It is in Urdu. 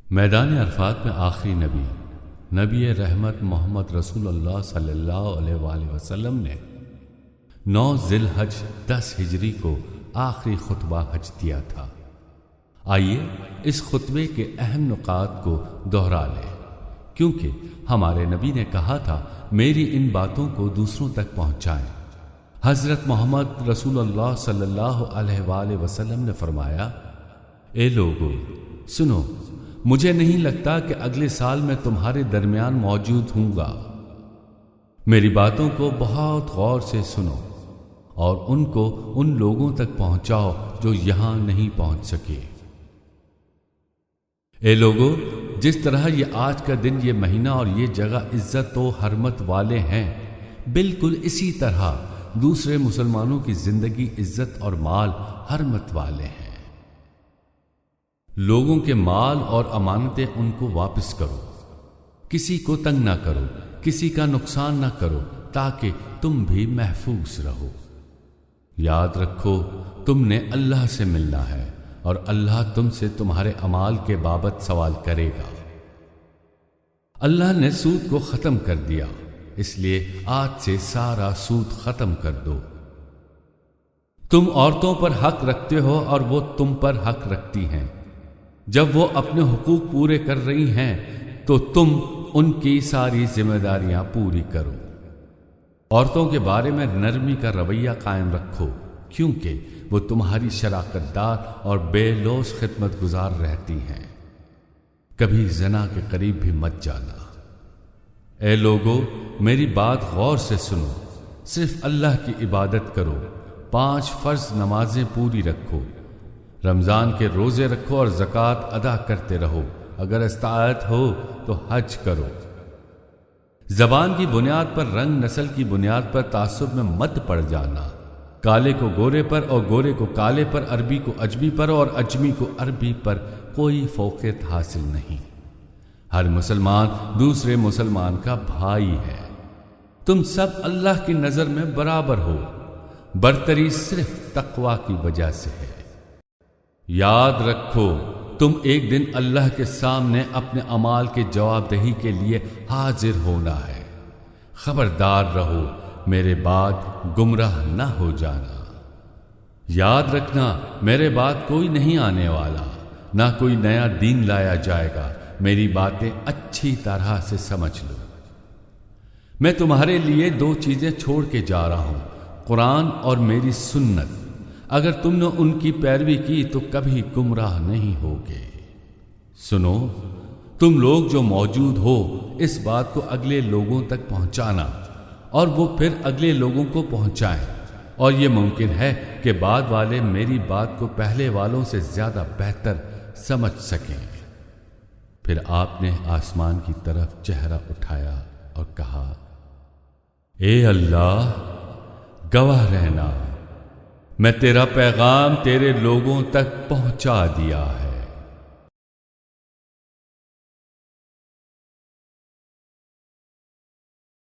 میدان عرفات میں آخری نبی رحمت محمد رسول اللہ صلی اللہ علیہ وآلہ وسلم نے 9 ذی الحج 10 ہجری کو آخری خطبہ حج دیا تھا۔ آئیے اس خطبے کے اہم نکات کو دہرا لیں، کیونکہ ہمارے نبی نے کہا تھا میری ان باتوں کو دوسروں تک پہنچائیں۔ حضرت محمد رسول اللہ صلی اللہ علیہ وآلہ وسلم نے فرمایا، اے لوگو سنو، مجھے نہیں لگتا کہ اگلے سال میں تمہارے درمیان موجود ہوں گا۔ میری باتوں کو بہت غور سے سنو اور ان کو ان لوگوں تک پہنچاؤ جو یہاں نہیں پہنچ سکے۔ اے لوگو، جس طرح یہ آج کا دن، یہ مہینہ اور یہ جگہ عزت و حرمت والے ہیں، بالکل اسی طرح دوسرے مسلمانوں کی زندگی عزت اور مال حرمت والے ہیں۔ لوگوں کے مال اور امانتیں ان کو واپس کرو، کسی کو تنگ نہ کرو، کسی کا نقصان نہ کرو، تاکہ تم بھی محفوظ رہو۔ یاد رکھو تم نے اللہ سے ملنا ہے اور اللہ تم سے تمہارے اعمال کے بابت سوال کرے گا۔ اللہ نے سود کو ختم کر دیا، اس لیے آج سے سارا سود ختم کر دو۔ تم عورتوں پر حق رکھتے ہو اور وہ تم پر حق رکھتی ہیں۔ جب وہ اپنے حقوق پورے کر رہی ہیں تو تم ان کی ساری ذمہ داریاں پوری کرو۔ عورتوں کے بارے میں نرمی کا رویہ قائم رکھو، کیونکہ وہ تمہاری شراکت دار اور بے لوث خدمت گزار رہتی ہیں۔ کبھی زنا کے قریب بھی مت جانا۔ اے لوگو، میری بات غور سے سنو، صرف اللہ کی عبادت کرو، 5 فرض نمازیں پوری رکھو، رمضان کے روزے رکھو اور زکوٰۃ ادا کرتے رہو، اگر استطاعت ہو تو حج کرو۔ زبان کی بنیاد پر، رنگ نسل کی بنیاد پر تعصب میں مت پڑ جانا۔ کالے کو گورے پر اور گورے کو کالے پر، عربی کو اجمی پر اور اجمی کو عربی پر کوئی فوقیت حاصل نہیں۔ ہر مسلمان دوسرے مسلمان کا بھائی ہے۔ تم سب اللہ کی نظر میں برابر ہو، برتری صرف تقوی کی وجہ سے ہے۔ یاد رکھو تم ایک دن اللہ کے سامنے اپنے اعمال کے جواب دہی کے لیے حاضر ہونا ہے۔ خبردار رہو، میرے بعد گمراہ نہ ہو جانا۔ یاد رکھنا میرے بعد کوئی نہیں آنے والا، نہ کوئی نیا دین لایا جائے گا۔ میری باتیں اچھی طرح سے سمجھ لو۔ میں تمہارے لیے 2 چیزیں چھوڑ کے جا رہا ہوں، قرآن اور میری سنت۔ اگر تم نے ان کی پیروی کی تو کبھی گمراہ نہیں ہوگے۔ سنو، تم لوگ جو موجود ہو، اس بات کو اگلے لوگوں تک پہنچانا اور وہ پھر اگلے لوگوں کو پہنچائیں، اور یہ ممکن ہے کہ بعد والے میری بات کو پہلے والوں سے زیادہ بہتر سمجھ سکیں۔ پھر آپ نے آسمان کی طرف چہرہ اٹھایا اور کہا، اے اللہ، گواہ رہنا، میں تیرا پیغام تیرے لوگوں تک پہنچا دیا ہے۔